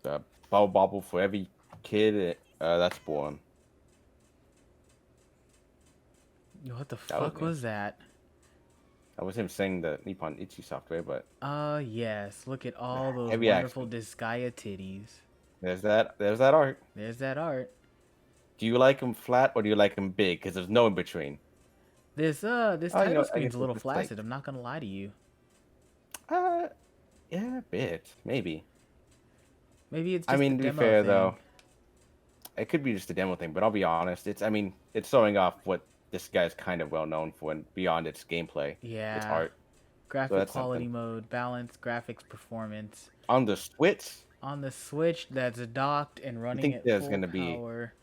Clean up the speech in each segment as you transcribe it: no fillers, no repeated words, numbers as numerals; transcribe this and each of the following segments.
the bubble bobble for every kid that's born. What the That was fuck me. was that? That was him saying the Nippon Ichi software, but Yes. Look at all those heavy wonderful action. Disgaea titties. There's that. There's that art. There's that art. Do you like him flat or do you like him big? Because there's no in between. This Oh, title I guess screen's a it's little just like, flaccid. I'm not gonna lie to you. uh, yeah, a bit, maybe. Maybe it's I just the mean, to be demo fair thing. though, it could be just a demo thing, but I'll be honest. It's showing off what this guy's kind of well known for, and beyond its gameplay, its Yeah. art. So Graphic that's quality something. mode, balance, graphics, performance. On the Switch, On the Switch that's docked and you running think at there's full gonna be? power.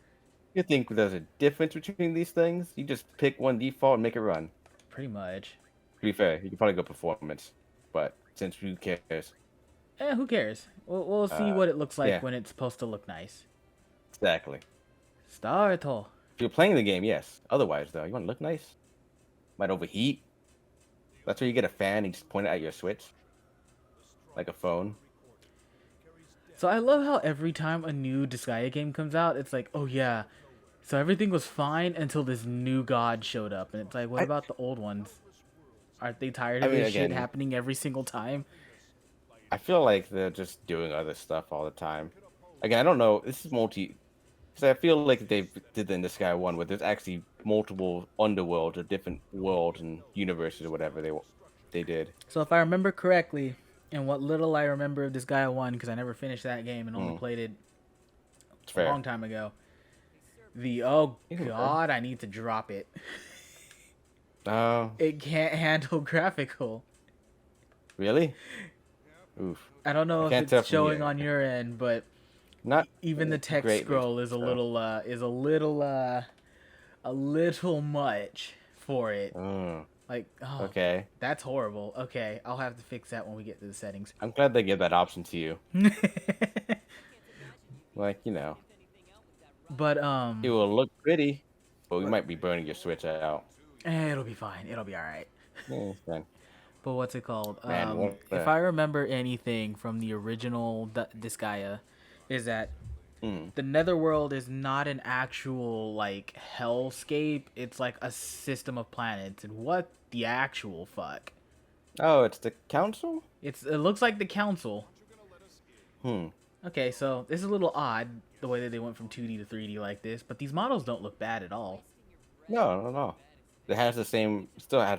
You think there's a difference between these things? You just pick one default and make it run. Pretty much. To be fair, you could probably go performance, but since who cares? Who cares? We'll see what it looks like Yeah, when it's supposed to look nice. exactly. Startle. If you're playing the game, yes. Otherwise, though, you want to look nice? Might overheat. That's where you get a fan and you just point it at your Switch, like a phone. So I love how every time a new Disgaea game comes out, it's like, oh yeah, so everything was fine until this new god showed up, and it's like, what I, about the old ones? Aren't they tired I of mean, this shit again, happening every single time? I feel like they're just doing other stuff all the time. Again, I don't know. This is multi. Because I feel like they did in the Sky one, where there's actually multiple underworlds or different worlds and universes or whatever they did. So if I remember correctly, and what little I remember of Disgaea 1, because I never finished that game and only Mm, played it it's a fair. long time ago, oh Either way. god, I need to drop it. Oh, It can't handle graphical. really? Oof. I don't I know if can't tell it's from showing here. on your end, but Not even the text greatly. scroll is So. a little much for it. Mm, Like, oh, okay. that's horrible. Okay, I'll have to fix that when we get to the settings. I'm glad they give that option to you. Like, But it will look pretty, but we might be burning your Switch out. it'll be fine. It'll be all right. Yeah, it's fine. But what's it called? Man, what If the? I remember anything from the original Disgaea, is that Mm. the Netherworld is not an actual like hellscape. It's like a system of planets. And what the actual fuck? Oh, it's the council? It looks like the council. Hmm. Okay, so this is a little odd the way that they went from 2D to 3D like this, but these models don't look bad at all. No, no, no. Still has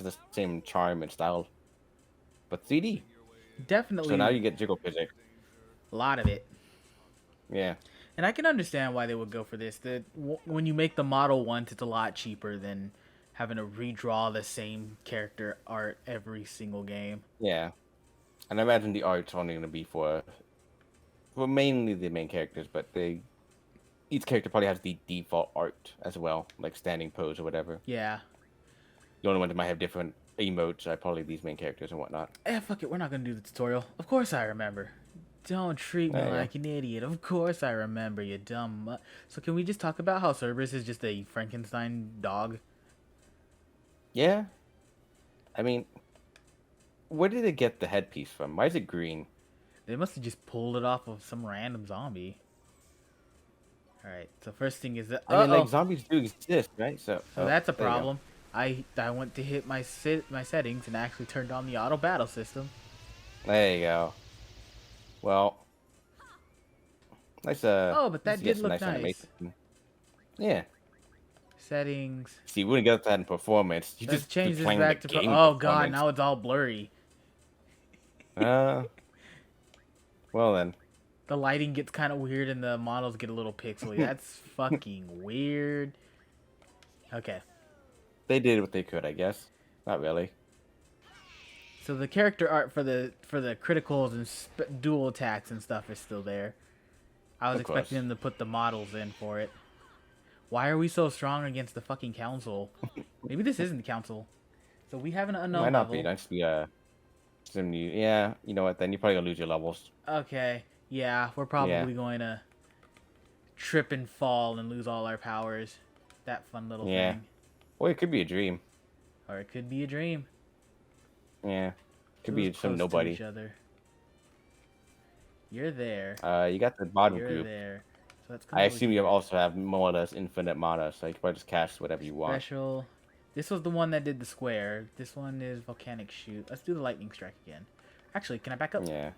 the same charm and style, but 3D. So now Definitely you get jiggle physics. a lot of it. Yeah. And I can understand why they would go for this. When you make the model once, it's a lot cheaper than having to redraw the same character art every single game. Yeah. And I imagine the art's only going to be for mainly the main characters, but each character probably has the default art as well, like standing pose or whatever. Yeah. The only ones that might have different emotes are probably these main characters and whatnot. Fuck it, we're not gonna do the tutorial. Of course I remember. Don't treat me There you go. like an idiot. Of course I remember, you dumb So can we just talk about how Cerberus is just a Frankenstein dog? Yeah. I mean, where did it get the headpiece from? Why is it green? They must have just pulled it off of some random zombie. Alright, so first thing is that... I mean, like Uh-oh! zombies do exist, right? So, So that's a there you go. problem. I went to hit my settings and actually turned on the auto battle system. There you go. Well, nice. Oh, but that This did gets look nice nice. animation. Yeah. Settings. See, you wouldn't get that in performance. You Let's just change be this playing back the to... game Oh god, performance. now it's all blurry. Uh, well then. The lighting gets kind of weird and the models get a little pixely. That's fucking weird. Okay. They did what they could, I guess. Not really. So the character art for the criticals and dual attacks and stuff is still there. I was Of course. expecting them to put the models in for it. Why are we so strong against the fucking council? Maybe this isn't the council. So we have an unknown Might not level. be. Nice to be some new. Yeah, you know what? Then you're probably gonna lose your levels. Okay. Yeah, we're probably going to trip and fall and lose all our powers. That fun little Yeah. thing. Or it could be a dream. Or it could be a dream. Yeah. Could Who's be close some to nobody. each other. You're there. You got the bottom You're group. there. So let's come I over assume you here. also have more or less infinite mana, so you can probably just cast whatever you want. Special. This was the one that did the square. This one is volcanic shoot. Let's do the lightning strike again. Actually, can I back up? Yeah.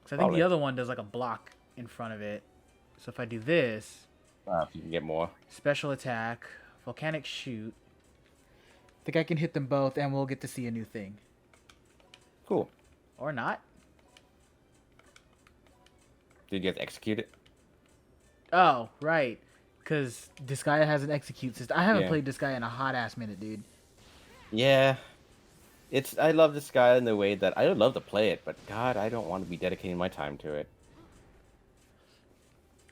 Because I think the other one does like a block in front of it. So if I do this, If you can get more. special attack, volcanic shoot. I think I can hit them both, and we'll get to see a new thing. Cool. Or not. Did you have to execute it? Oh, right. Because Disgaea has an execute system. I haven't Yeah. played Disgaea in a hot ass minute, dude. Yeah. I love this guy in the way that I would love to play it, but God, I don't want to be dedicating my time to it.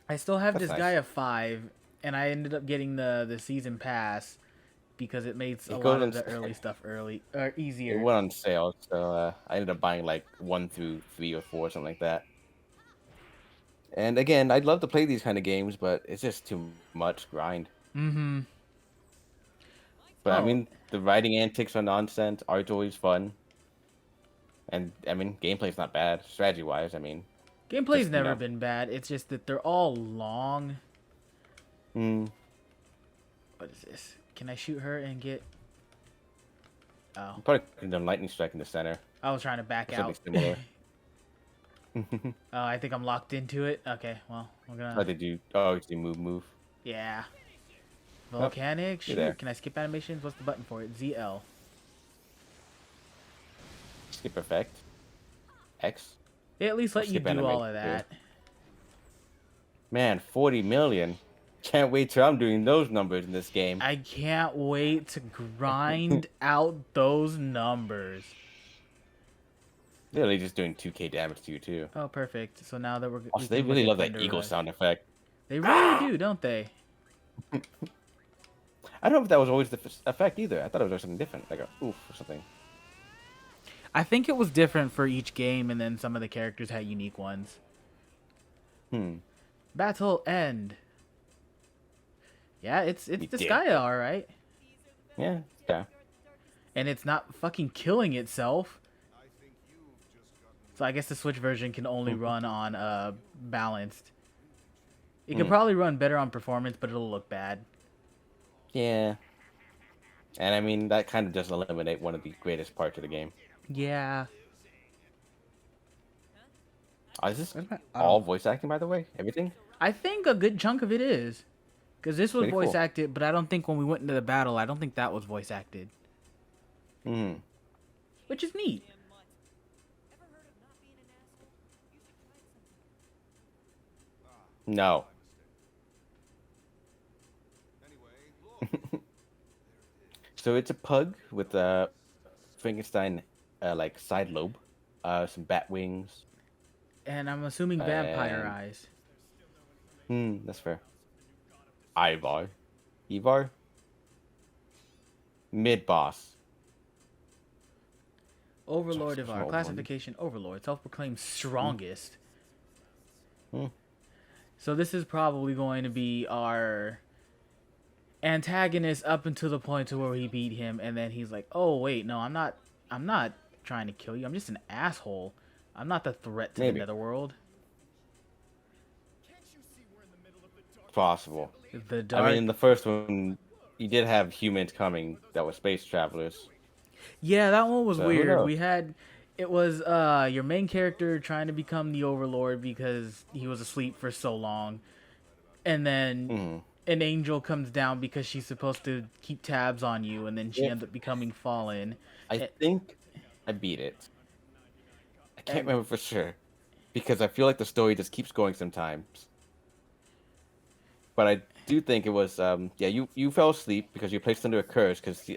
I still have That's Disgaea nice. 5, and I ended up getting the season pass because it made a It lot goes of on the early stuff It easier. went on sale, so I ended up buying like 1 through 3 or 4, something like that. And again, I'd love to play these kind of games, but it's just too much grind. Mm-hmm. But I Oh, mean, the writing antics are nonsense. Art's always fun. And I mean, gameplay's not bad. Strategy wise, I mean. gameplay's Just, never been bad. It's just that they're all long. Hmm. What is this? Can I shoot her and get... Oh, Probably could have done lightning strike in the center. I was trying to back Or something out. similar. Oh, I think I'm locked into it. Okay, well, we're How gonna... did you? Oh, you move. Yeah. Volcanic you're there. shoot. Can I skip animations? What's the button for it? ZL. Skip effect. X. They at least let you skip do all animation, of that. Man, 40 million. Can't wait till I'm doing those numbers in this game. I can't wait to grind out those numbers. Literally just doing 2k damage to you too. Oh, perfect. So now that we're... we Also, they can really look love at that Thunder eagle Rush. sound effect. They really do, don't they? I don't know if that was always the effect either. I thought it was something different, like a oof or something. I think it was different for each game, and then some of the characters had unique ones. Battle end. Yeah, it's You did. Disgaea, all right. Yeah. And it's not fucking killing itself. So I guess the Switch version can only run on balanced. It could probably run better on performance, but it'll look bad. Yeah. And I mean, that kind of does eliminate one of the greatest parts of the game. Yeah. Is this Where's my- all voice acting, by the way? Everything? I think a good chunk of it is. Because this was Pretty voice cool. acted, but I don't think when we went into the battle, I don't think that was voice acted. Which is neat. No. So it's a pug with a Frankenstein like side lobe, some bat wings. And I'm assuming vampire And- eyes. That's fair. Ivar. Mid boss. Overlord of our Small classification Overlord, self-proclaimed strongest. Hmm. So this is probably going to be our antagonist up until the point to where he beat him, and then he's like, "Oh wait, no, I'm not trying to kill you. I'm just an asshole. I'm not the threat to Maybe. the netherworld." Possible. The dark. I mean, in the first one, you did have humans coming that were space travelers. Yeah, that one was So, who weird. knows? We had it was your main character trying to become the Overlord because he was asleep for so long. And then an angel comes down because she's supposed to keep tabs on you, and then she Yeah. ends up becoming Fallen. I think I beat it. I can't remember for sure because I feel like the story just keeps going sometimes. But I do think it was you fell asleep because you were placed under a curse because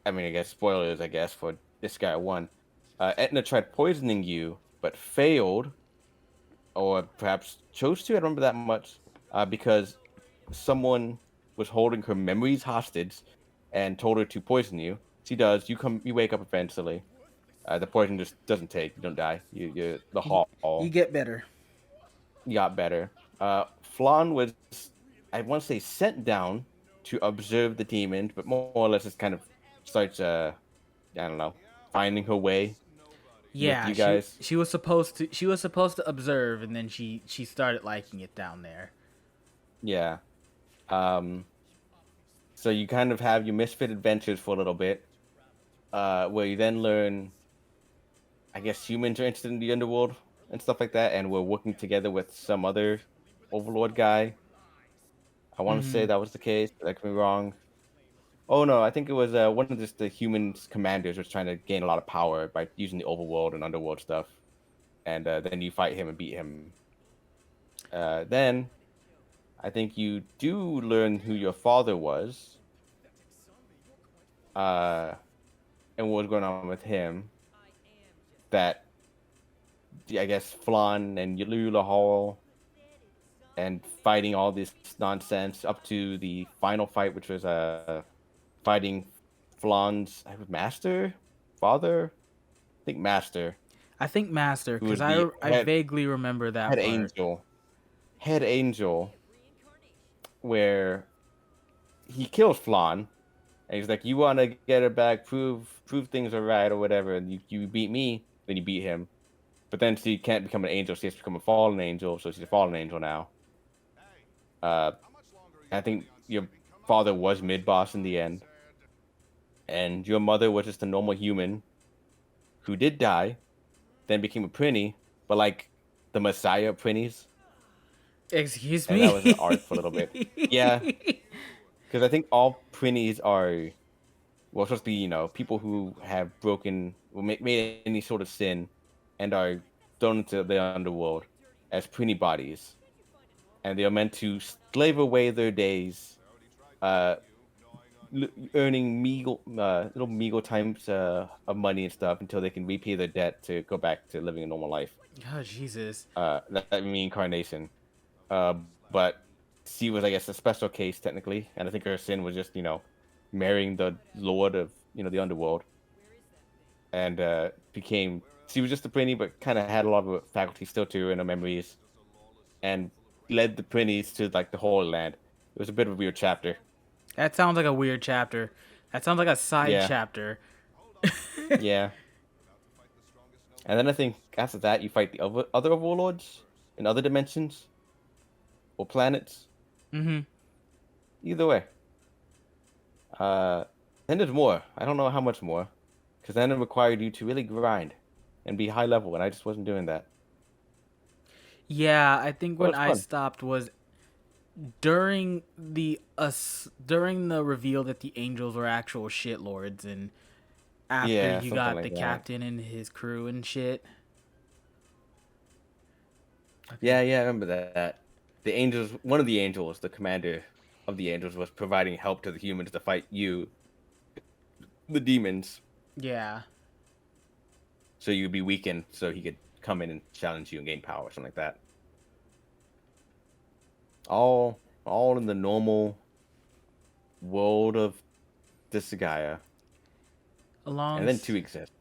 I mean, I guess spoilers, I guess, for Disgaea 1. Etna tried poisoning you, but failed, or perhaps chose to, I don't remember that much, because someone was holding her memories hostage and told her to poison you. She does. You wake up eventually. The poison just doesn't take. You don't die. You're the hall. You get better. You got better. Flan was, I want to say, sent down to observe the demons, but more or less just kind of starts, I don't know, finding her way. with Yeah, you guys. she was supposed to observe, and then she started liking it down there. Yeah. Um. So you kind of have your misfit adventures for a little bit, where you then learn, I guess, humans are interested in the underworld and stuff like that, and we're working together with some other overlord guy. I want to say Mm-hmm. that was the case. But I could be wrong. Oh no, I think it was one of just the humans commanders was trying to gain a lot of power by using the overworld and underworld stuff, and then you fight him and beat him. Then I think you do learn who your father was, uh, and what was going on with him. That I guess Flan and Yalula Hall and fighting all this nonsense up to the final fight, which was fighting Flan's master, father, I think master, I think Master, who because was the I vaguely remember that head part. angel, head angel, where he kills Flan, and he's like, "You want to get it back? Prove things are right or whatever." And you beat me, then you beat him. But then she can't become an angel; she has to become a fallen angel. So she's a fallen angel now. Uh, I think your father was mid boss in the end, and your mother was just a normal human who did die, then became a Prinny, but like the Messiah Prinnies, Excuse and that was an me. arc for a little bit. Yeah, because I think all Prinnies are well supposed to be people who have broken or made any sort of sin and are thrown into the underworld as Prinny bodies, and they are meant to slave away their days, uh, earning little meager times of money and stuff until they can repay their debt to go back to living a normal life. Oh Jesus. That reincarnation. Uh, but she was, I guess, a special case technically, and I think her sin was just marrying the lord of the underworld, and became she was just a Prinny, but kind of had a lot of faculty still too in her memories, and led the Prinnies to like the Holy Land. It was a bit of a weird chapter. That sounds like a weird chapter. That sounds like a side Yeah, chapter. yeah. And then I think after that you fight the other overlords in other dimensions or planets. Mm-hmm. Either way. Uh, then there's more. I don't know how much more, because then it required you to really grind and be high level, and I just wasn't doing that. Yeah, I think But when it's I fun. stopped was during the reveal that the angels were actual shit lords, and after Yeah, you something got the like that. captain and his crew and shit. Yeah, Okay. yeah, I remember that. The angels, one of the angels, the commander of the angels, was providing help to the humans to fight the demons, Yeah. so you'd be weakened, so he could come in and challenge you and gain power, something like that. All in the normal world of Disgaea, and Along. then two exist.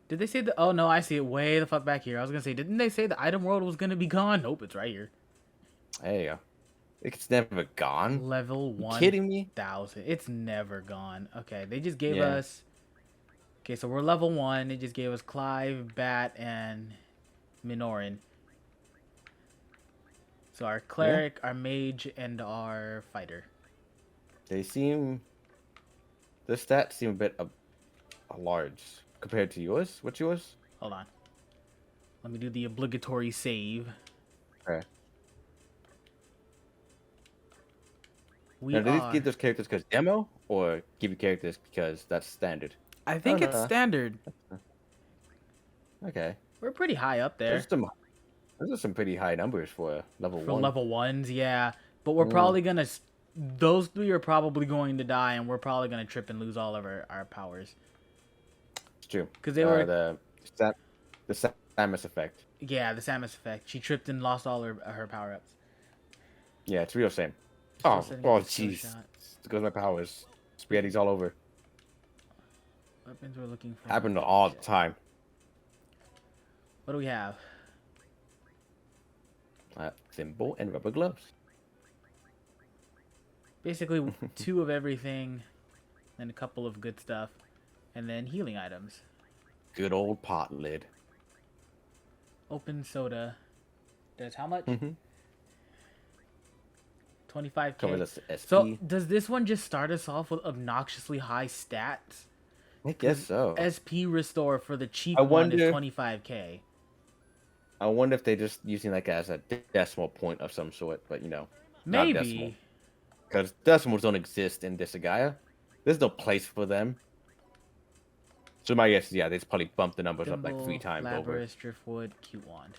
Did they say the? Oh no, I see it way the fuck back here. I was gonna say, didn't they say the item world was gonna be gone? Nope, it's right here. There you go. It's never gone. Level You one kidding me? thousand. It's never gone. Okay, they just gave Yeah. us. Okay, so we're level one. They just gave us Clive, Bat, and Minoran. So our Yeah. cleric, our mage, and our fighter. They seem the stats seem a bit large compared to yours. What's yours? Hold on. Let me do the obligatory save. Okay. We Now, did they give are. those characters because demo, or give you characters because that's standard? I Oh think it's no. standard. Okay. We're pretty high up Those there are some those are some pretty high numbers for level for one. level ones. Yeah, but we're Mm, probably gonna. Those three are probably going to die, and we're probably gonna trip and lose all of our powers it's true. because they were. Sa- the Samus effect. Yeah, the Samus effect. She tripped and lost all her power ups. Yeah, it's real same. Still Oh, setting up oh, the skill jeez. shot. It goes my powers. Spaghetti's all over. Weapons we're looking for. Happened all the time. What do we have? Thimble and rubber gloves. Basically, two of everything, and a couple of good stuff, and then healing items. Good old pot lid. Open soda. That's how much? Mm-hmm. 25k. Covers So SP. does this one just start us off with obnoxiously high stats? I guess Because so. SP restore for the I cheap one is wonder. 25k. I wonder if they just using like as a decimal point of some sort, but not a decimal. Maybe. Because decimals don't exist in Disgaea. There's no place for them. So my guess is, yeah, they just probably bumped the numbers up like 3 Thimble, times over. Labrys, Driftwood, Cute Wand.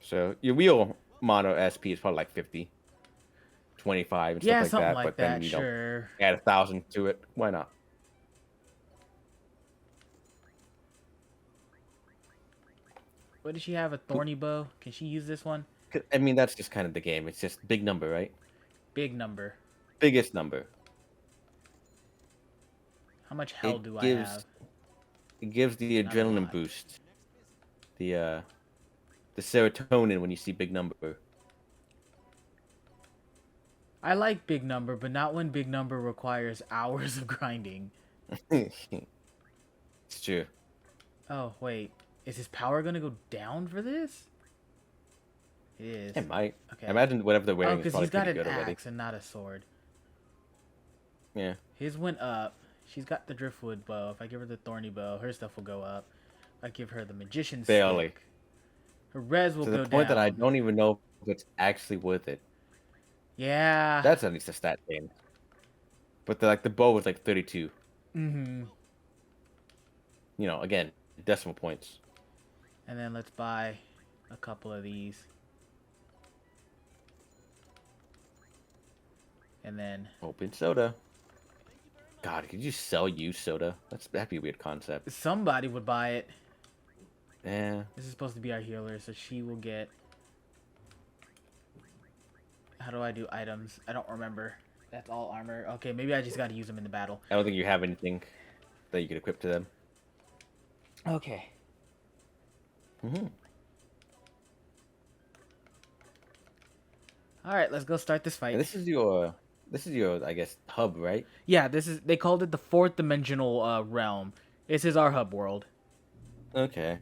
So your real mono SP is probably like 50, 25 and stuff Yeah, like something that. like But then, that, sure. add 1,000 to it. Why not? What does she have? A thorny bow? Can she use this one? I mean, that's just kind of the game. It's just big number, right? Big number. Biggest number. How much hell do I gives have? it gives the Not a adrenaline lot. boost. The serotonin when you see big number. I like big number, but not when big number requires hours of grinding. It's true. Oh, wait. Is his power gonna go down for this? It is. It might. Okay. I imagine whatever they're Oh, wearing is because probably he's got pretty an good already. axe and not a sword. Yeah. His went up. She's got the driftwood bow. If I give her the thorny bow, her stuff will go up. If I give her the magician's Barely. stick, her res will To go the point down. that I don't even know if it's actually worth it. Yeah. That's at least a stat thing. But the bow was like 32. Mm-hmm. Again, decimal points. And then let's buy a couple of these. And then Open soda. God, could you sell used soda? That'd be a weird concept. somebody would buy it. Yeah. This is supposed to be our healer, so she will get... How do I do items? I don't remember. That's all armor. Okay, maybe I just got to use them in the battle. I don't think you have anything that you could equip to them. Okay. Mm-hmm. All right, let's go start this fight. And this is your, I guess, hub, right? Yeah, they called it the fourth dimensional realm. This is our hub world. Okay.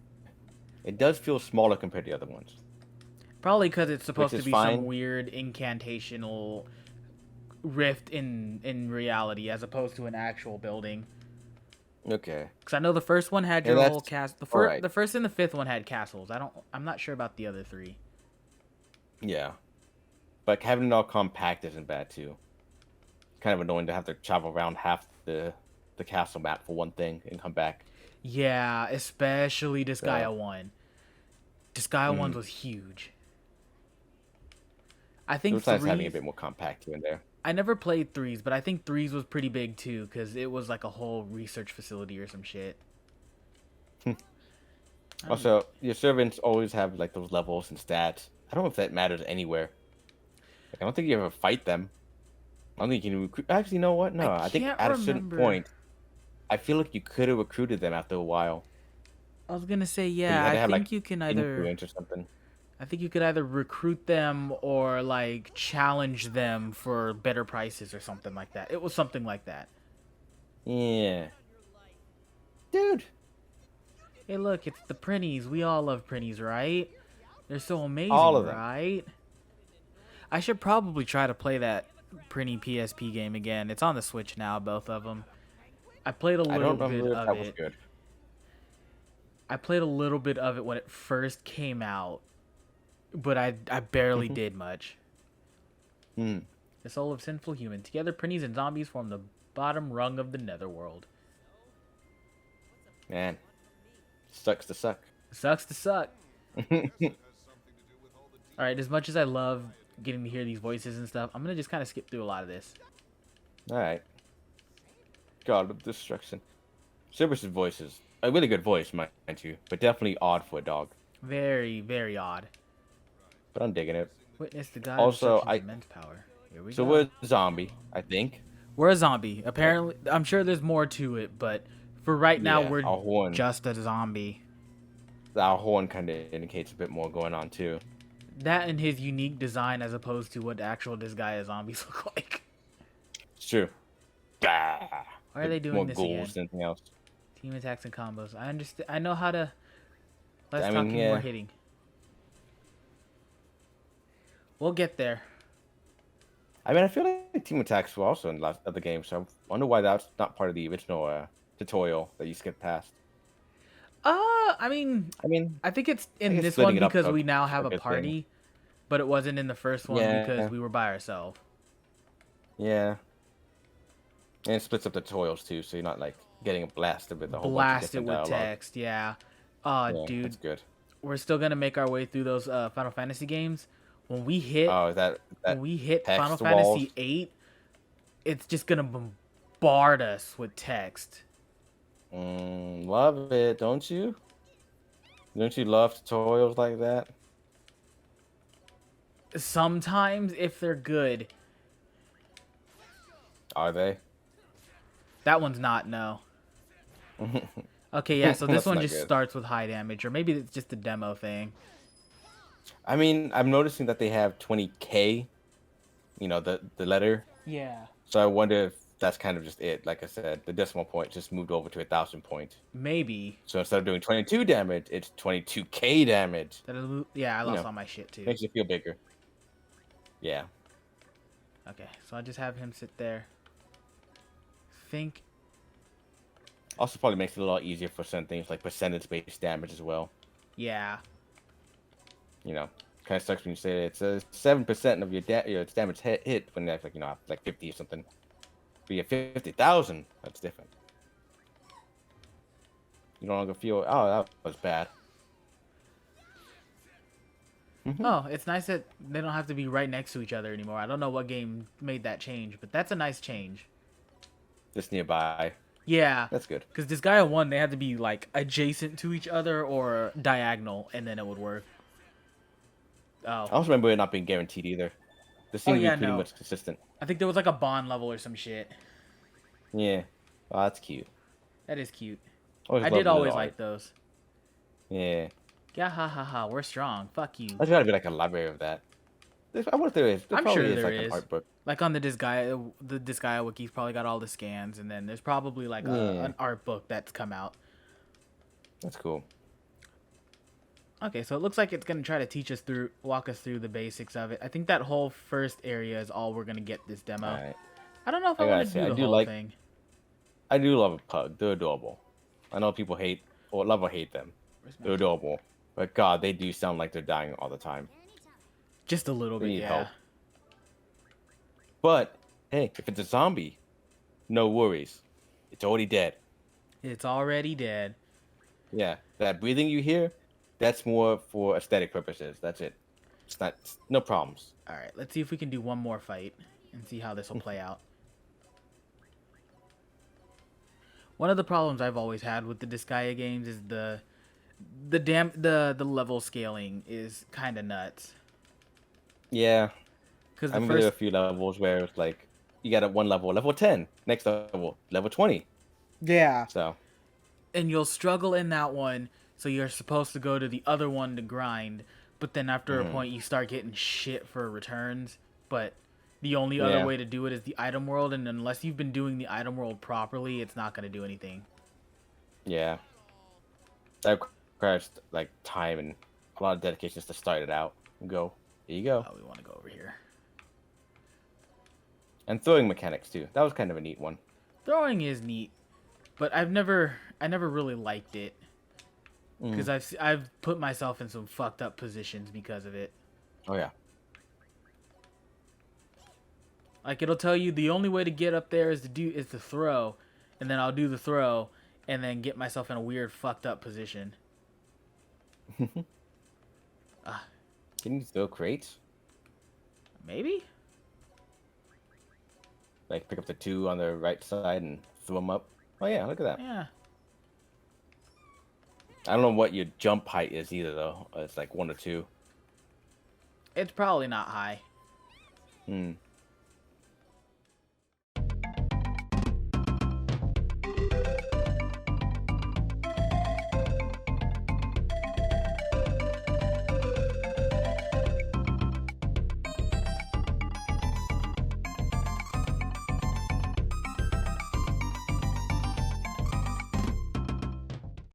It does feel smaller compared to the other ones. Probably because it's supposed Which to is be fine. some weird incantational rift in reality as opposed to an actual building. Okay. Because I know the first one had Yeah, your whole that's cast. The alright. first and the fifth one had castles. I'm not sure about the other three. Yeah. But having it all compact isn't bad too. It's kind of annoying to have to travel around half the castle map for one thing and come back. Yeah, especially Disgaea Yeah. 1. Disgaea 1 Mm. was huge. I It think was nice having a threes. bit more compact here and there. I never played threes, but I think threes was pretty big too, because it was like a whole research facility or some shit. Also, your servants always have like those levels and stats. I don't know if that matters anywhere. Like, I don't think you ever fight them. I don't think you can recruit. Actually, you know what? No, I think can't at a certain remember. point, I feel like you could have recruited them after a while. I was gonna say, But you yeah, had to I have, think like, you can either. influence or something. I think you could either recruit them or like challenge them for better prices or something like that. It was something like that. Yeah. Dude. Hey, look, it's the Prinnies. We all love Prinnies, right? They're so amazing, All of them. right? I should probably try to play that Prinny PSP game again. It's on the Switch now, both of them. I played a I little don't bit remember if of that was it. good. I played a little bit of it when it first came out, but I barely Mm-hmm. did much. Hmm. The soul of sinful human. Together, Prinnies and zombies form the bottom rung of the netherworld. Man. Sucks to suck. Sucks to suck. Alright, as much as I love getting to hear these voices and stuff, I'm going to just kind of skip through a lot of this. Alright. God of Destruction. Cerberus' voice is a really good voice, mind you, but definitely odd for a dog. Very, very odd. But I'm digging it. Witness the god Also, of destruction's immense power. Here we So go. we're a zombie, I think. We're a zombie. Apparently, I'm sure there's more to it, but for right now, Yeah, we're our horn. just a zombie. Our horn kind of indicates a bit more going on too. That and his unique design as opposed to what the actual Disgaea zombies look like. It's true. Bah. Why are they doing more this goals again? than anything else? Team attacks and combos. I understand. I know how to. Less I mean, talking, yeah. more hitting. We'll get there. I mean, I feel like team attacks were also in the last other games, so I wonder why that's not part of the original tutorial that you skipped past. I mean, I mean, I think it's I in guess this splitting one it up because a, we now have a a good thing. party, but it wasn't in the first one because Yeah, we were by ourselves. yeah. And it splits up the tutorials too, so you're not like getting blasted with a whole bunch of Blast it different with dialogue. text, yeah. Yeah, Dude, that's good. we're still gonna make our way through those Final Fantasy games. When we hit Oh, is when that we hit Final text walls? Fantasy 8, it's just gonna bombard us with text. Love it, don't you? Don't you love tutorials like that? Sometimes, if they're good, Are they? that one's not. No. Okay, yeah. So this That's one not just good. starts with high damage, or maybe it's just a demo thing. I mean, I'm noticing that they have 20K, the letter. Yeah. So I wonder if that's kind of just it. Like I said, the decimal point just moved over to 1,000 point. Maybe. So instead of doing 22 damage, it's 22K damage. Yeah, I You lost know, all my shit too. makes you feel bigger. Yeah. Okay, so I just have him sit there. Think. Also, probably makes it a lot easier for certain things like percentage-based damage as well. Yeah. Kind of sucks when you say it's 7% of your damage hit when that's like 50 or something. But you 50,000, that's different. You no longer feel, oh, that was bad. Oh, it's nice that they don't have to be right next to each other anymore. I don't know what game made that change, but that's a nice change. Just nearby. Yeah, That's good. because Disgaea 1, they had to be like adjacent to each other or diagonal, and then it would work. Oh. I also remember it not being guaranteed either. This Oh seemed to yeah, be pretty no. much consistent. I think there was like a bond level or some shit. Yeah. Oh, that's cute. That is cute. Always I love did little always art. like those. Yeah. Yeah, ha ha ha. We're strong. Fuck you. There's gotta be like a library of that. I wonder if there is. There I'm probably sure is there like an is. art book. Like on the Disgaea wiki's probably got all the scans, and then there's probably like Yeah. an art book that's come out. That's cool. Okay, so it looks like it's gonna try to walk us through the basics of it. I think that whole first area is all we're gonna get this demo. Alright. I don't know if I I gotta want to say, do I the do whole like thing. I do love a pug. They're adorable. I know people hate or love or hate them. Where's my They're adorable. But God, they do sound like they're dying all the time. Just a little They bit, need yeah. help. But hey, if it's a zombie, no worries. It's already dead. It's already dead. Yeah, that breathing you hear, that's more for aesthetic purposes. That's it. No problems. All right, let's see if we can do one more fight and see how this will play out. One of the problems I've always had with the Disgaea games is the level scaling is kind of nuts. Yeah, Because I the remember there were first, a few levels where it's like you got at one level 10, next level 20. yeah, So and you'll struggle in that one, so you're supposed to go to the other one to grind, but then after a point you start getting shit for returns. But the only other yeah, way to do it is the item world, and unless you've been doing the item world properly, it's not going to do anything. yeah, that requires like time and a lot of dedication just to start it out and go. Here you go. Oh, we want to go over here. And throwing mechanics too. That was kind of a neat one. Throwing is neat, but I never really liked it because I've put myself in some fucked up positions because of it. Oh yeah. Like it'll tell you the only way to get up there is to throw, and then I'll do the throw and then get myself in a weird fucked up position. Can you throw crates? Maybe? Like pick up the 2 on the right side and throw them up? Oh yeah, look at that. Yeah. I don't know what your jump height is either though. It's like 1 or 2. It's probably not high. Hmm.